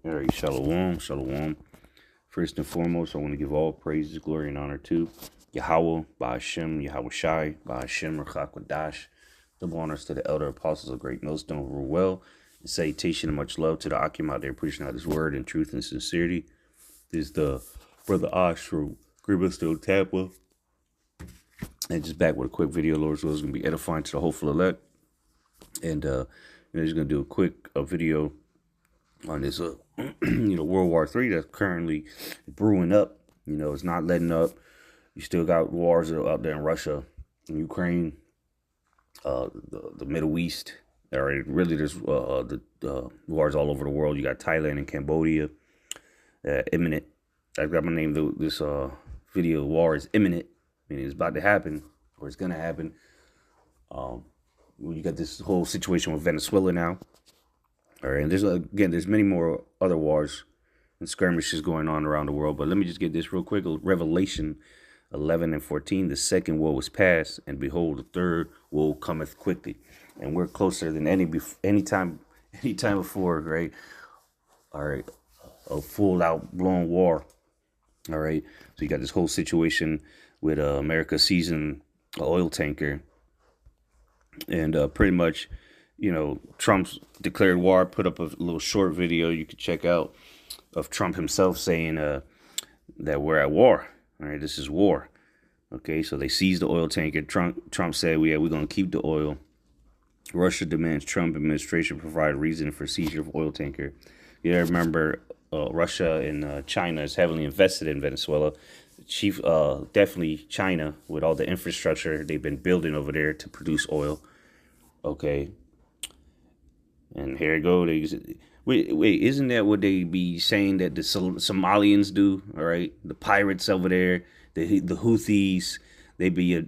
All right, shalom, shalom. First and foremost, I want to give all praises, glory, and honor to Yahweh, Ba'ashem, Yahweh Shai, Ba'ashem, Rachak double honors to the elder apostles of Great Millstone over well, and salutation and much love to the Akim out there preaching out his word in truth and sincerity. This is the brother Ash from Great Millstone, Tampa. And just back with a quick video, Lord's will is going to be edifying to the hopeful elect. And just going to do a quick video on this, World War III that's currently brewing up. It's not letting up. You still got wars out there in Russia, in Ukraine, the Middle East. All right, really, there's the wars all over the world. You got Thailand and Cambodia. Imminent. I've got my name. This video war is imminent. Meaning it's about to happen, or it's gonna happen. You got this whole situation with Venezuela now. All right, and there's many more other wars and skirmishes going on around the world. But let me just get this real quick. Revelation 11 and 14. The second woe was past, and behold, the third woe cometh quickly. And we're closer than any time before, right? All right, a full out blown war. All right, so you got this whole situation with America seizing an oil tanker, and pretty much, Trump's declared war. Put up a little short video you could check out of Trump himself saying that we're at war. All right, this is war. Okay, so they seized the oil tanker. Trump said, we're going to keep the oil. Russia demands Trump administration provide reason for seizure of oil tanker. You remember Russia and China is heavily invested in Venezuela. Definitely China with all the infrastructure they've been building over there to produce oil. Okay. And here it goes. Wait, isn't that what they be saying that the Somalians do? All right, the pirates over there, the Houthis, they be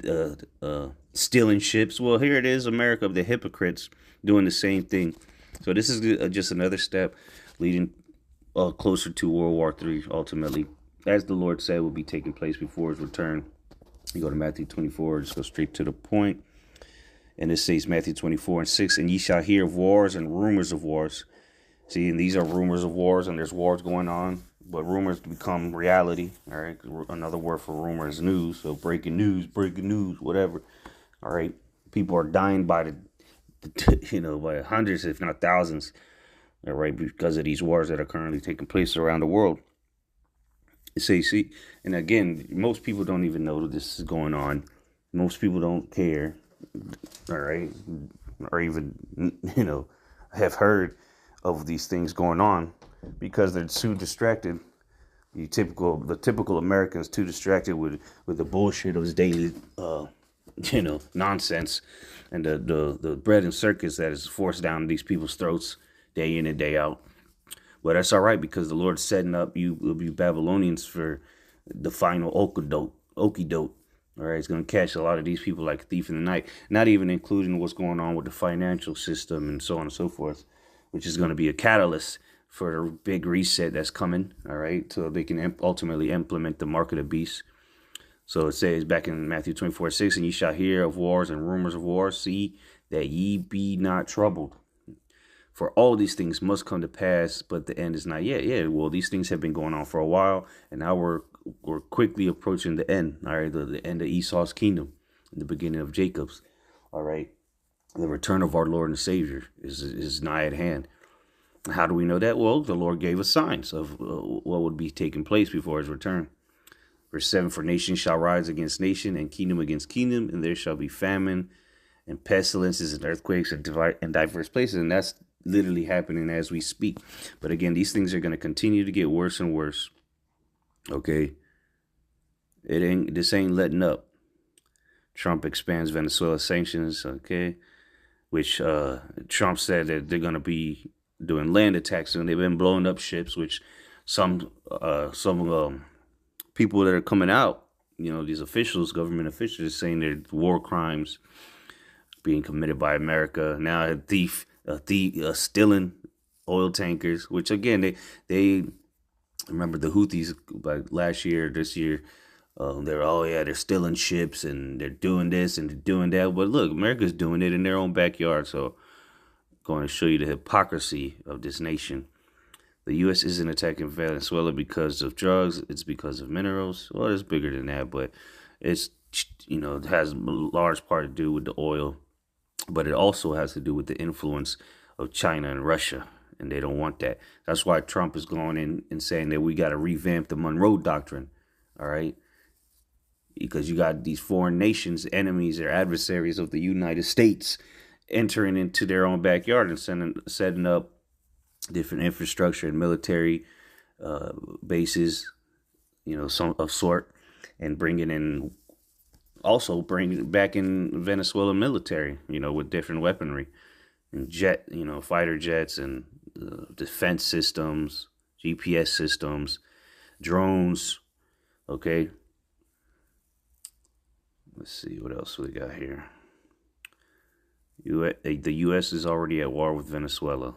stealing ships. Well, here it is, America, the hypocrites doing the same thing. So this is just another step leading closer to World War III, ultimately, as the Lord said, will be taking place before his return. You go to Matthew 24, just go straight to the point. And it says Matthew 24 and 6, and ye shall hear of wars and rumors of wars. See, and these are rumors of wars, and there's wars going on, but rumors become reality. All right, another word for rumor is news. So breaking news, whatever. All right, people are dying by by hundreds, if not thousands. All right, because of these wars that are currently taking place around the world. See, and again, most people don't even know that this is going on. Most people don't care. All right, or even have heard of these things going on because they're too distracted. The typical American is too distracted with the bullshit of his daily nonsense and the bread and circus that is forced down these people's throats day in and day out. But that's all right, because the Lord's setting up you Babylonians for the final okie doke. All right, it's going to catch a lot of these people like a thief in the night, not even including what's going on with the financial system and so on and so forth, which is going to be a catalyst for the big reset that's coming, all right, so they can ultimately implement the mark of the beast. So it says back in Matthew 24:6, and ye shall hear of wars and rumors of wars, see that ye be not troubled. For all these things must come to pass, but the end is not yet. Yeah, well, these things have been going on for a while, and now we're quickly approaching the end. All right, the end of Esau's kingdom, the beginning of Jacob's. All right, the return of our Lord and Savior is nigh at hand. How do we know that? Well, the Lord gave us signs of what would be taking place before his return. Verse 7, for nation shall rise against nation, and kingdom against kingdom, and there shall be famine and pestilences and earthquakes in diverse places. And that's literally happening as we speak. But again, these things are going to continue to get worse and worse. Okay, this ain't letting up. Trump expands Venezuela sanctions. Okay, which Trump said that they're going to be doing land attacks, and they've been blowing up ships. Which some people that are coming out, these officials, government officials, are saying they're war crimes being committed by America. Now a thief stealing oil tankers, which again they remember the Houthis like this year, they're stealing ships and they're doing this and they're doing that. But look, America's doing it in their own backyard. So I'm going to show you the hypocrisy of this nation. The U.S. isn't attacking Venezuela because of drugs. It's because of minerals. Well, it's bigger than that, but it's, it has a large part to do with the oil, but it also has to do with the influence of China and Russia, and they don't want that. That's why Trump is going in and saying that we got to revamp the Monroe Doctrine, all right? Because you got these foreign nations, enemies or adversaries of the United States, entering into their own backyard and setting up different infrastructure and military bases, some of sort, and bringing back in Venezuelan military, with different weaponry and fighter jets and defense systems, GPS systems, drones. Okay. Let's see what else we got here. The U.S. is already at war with Venezuela.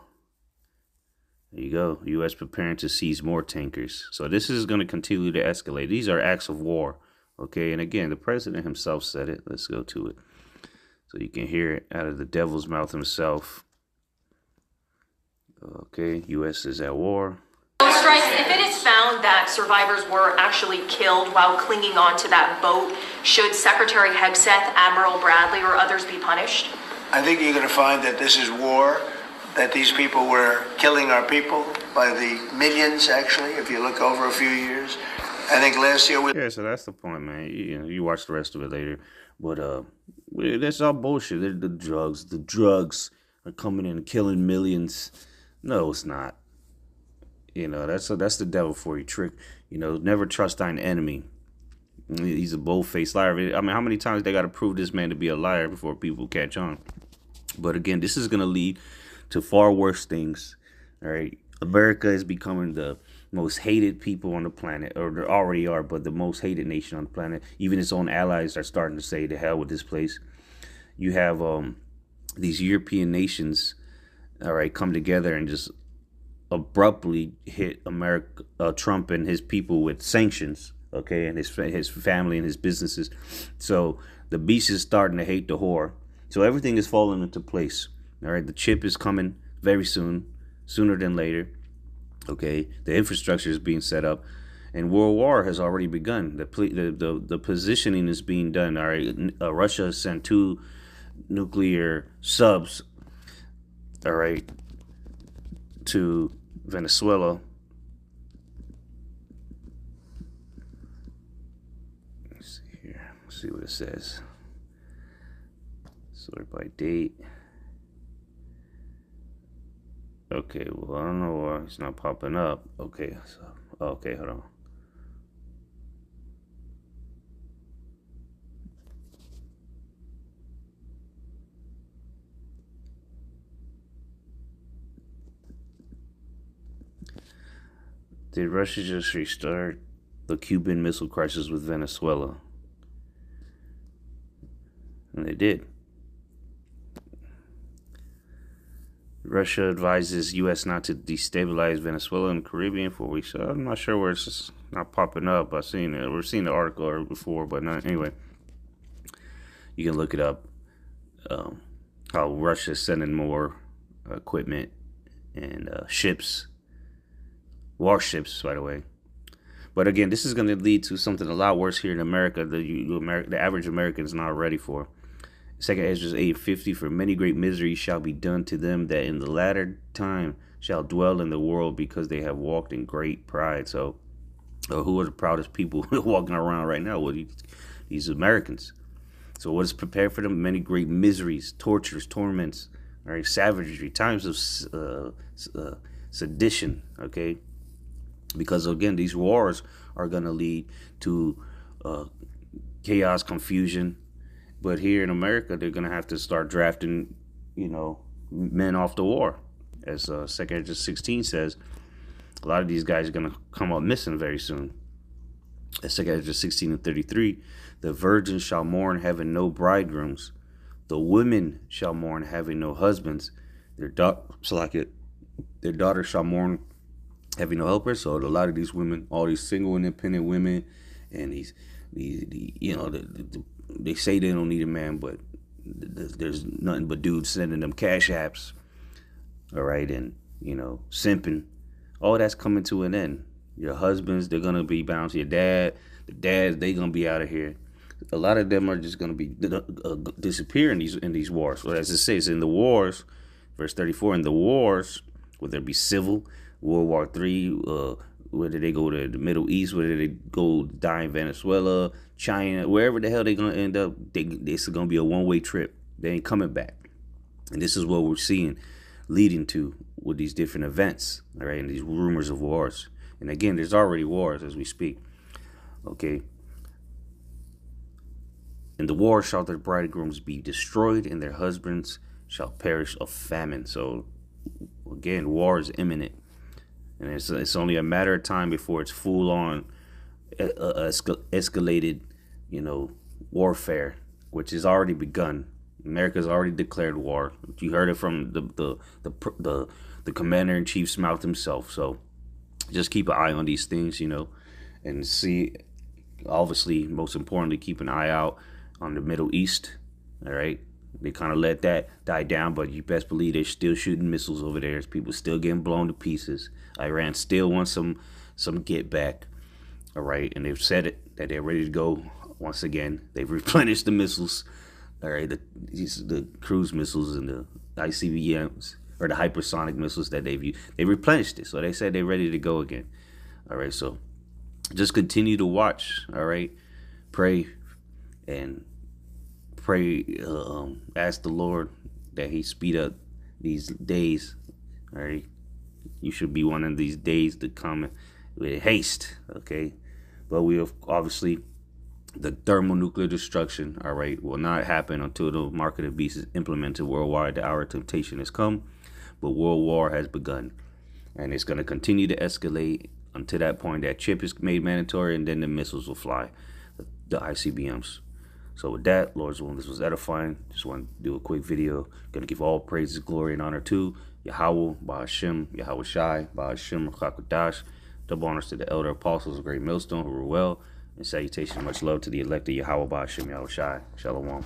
There you go. U.S. preparing to seize more tankers. So this is going to continue to escalate. These are acts of war. Okay, and again, the president himself said it. Let's go to it. So you can hear it out of the devil's mouth himself. Okay, U.S. is at war. Strikes, if it is found that survivors were actually killed while clinging on to that boat, should Secretary Hegseth, Admiral Bradley, or others be punished? I think you're going to find that this is war, that these people were killing our people by the millions, actually, if you look over a few years. I think last year Yeah, so that's the point, man. You watch the rest of it later. But that's all bullshit. The drugs are coming in and killing millions. No, it's not. That's the devil for you, trick. Never trust thine enemy. He's a bold-faced liar. I mean, how many times they got to prove this man to be a liar before people catch on? But again, this is going to lead to far worse things. All right, America is becoming the most hated people on the planet, or they already are, but the most hated nation on the planet. Even its own allies are starting to say, "To hell with this place." You have these European nations, all right, come together and just abruptly hit Trump and his people with sanctions, okay, and his family and his businesses. So the beast is starting to hate the whore. So everything is falling into place. All right, the chip is coming very soon, sooner than later. Okay, the infrastructure is being set up, and World War has already begun. The positioning is being done. All right, Russia has sent 2 nuclear subs. All right, to Venezuela. Let's see here. Let's see what it says. Sort by date. Okay, well, I don't know why it's not popping up. Okay, okay, hold on. Did Russia just restart the Cuban Missile Crisis with Venezuela? And they did. Russia advises U.S. not to destabilize Venezuela and the Caribbean for weeks. I'm not sure where it's just not popping up. I've seen it. We've seen the article before, but not anyway. You can look it up. How Russia's sending more equipment and ships, warships, by the way. But again, this is going to lead to something a lot worse here in America that the average American is not ready for. 2 Ezra 8:50, for many great miseries shall be done to them that in the latter time shall dwell in the world, because they have walked in great pride. So who are the proudest people walking around right now? Well, these Americans. So what is prepared for them? Many great miseries, tortures, torments, all right, savagery, times of sedition, okay? Because again, these wars are going to lead to chaos, confusion. But here in America, they're going to have to start drafting, men off the war. As 2 Ezra 16 says, a lot of these guys are going to come up missing very soon. As 2 Ezra 16:33, the virgins shall mourn, having no bridegrooms. The women shall mourn, having no husbands. Their daughters shall mourn, having no helpers. So a lot of these women, all these single, independent women, and they say they don't need a man, but there's nothing but dudes sending them cash apps, all right, and simping all that's coming to an end. Your husbands, they're gonna be bound to your dad. The dads, they gonna be out of here. A lot of them are just gonna be disappear in these wars. So as it says in the wars, verse 34, in the wars, whether it be civil, World War III, whether they go to the Middle East, whether they go die in Venezuela, China, wherever the hell they're gonna end up, this is gonna be a one-way trip. They ain't coming back. And this is what we're seeing leading to with these different events, all right, and these rumors of wars. And again, there's already wars as we speak. Okay. In the war shall their bridegrooms be destroyed, and their husbands shall perish of famine. So again, war is imminent. And it's only a matter of time before it's full on escalated, warfare, which has already begun. America's already declared war. You heard it from the commander in chief's mouth himself. So just keep an eye on these things, and see. Obviously, most importantly, keep an eye out on the Middle East. All right, they kind of let that die down, but you best believe they're still shooting missiles over there. People still getting blown to pieces. Iran still wants some get back. All right, and they've said it that they're ready to go once again. They've replenished the missiles. All right, the cruise missiles and the ICBMs or the hypersonic missiles that they've used. They replenished it, so they said they're ready to go again. All right, so just continue to watch. All right, pray and ask the Lord that He speed up these days. All right, you should be one of these days to come with haste. Okay, but we have obviously. The thermonuclear destruction, all right, will not happen until the mark of the beast is implemented worldwide. The hour of temptation has come, but world war has begun. And it's going to continue to escalate until that point that chip is made mandatory, and then the missiles will fly, the ICBMs. So with that, Lord's willing, this was edifying. Just want to do a quick video. Going to give all praises, glory, and honor to Yahweh, Ba'ashem, Yahweh Shai, Ba'ashem, Rakakwadash. Double honors to the elder apostles of Great Millstone who were well. And salutation, much love to the elected Yahweh Ba'ashem Yahweh Shai. Shalom.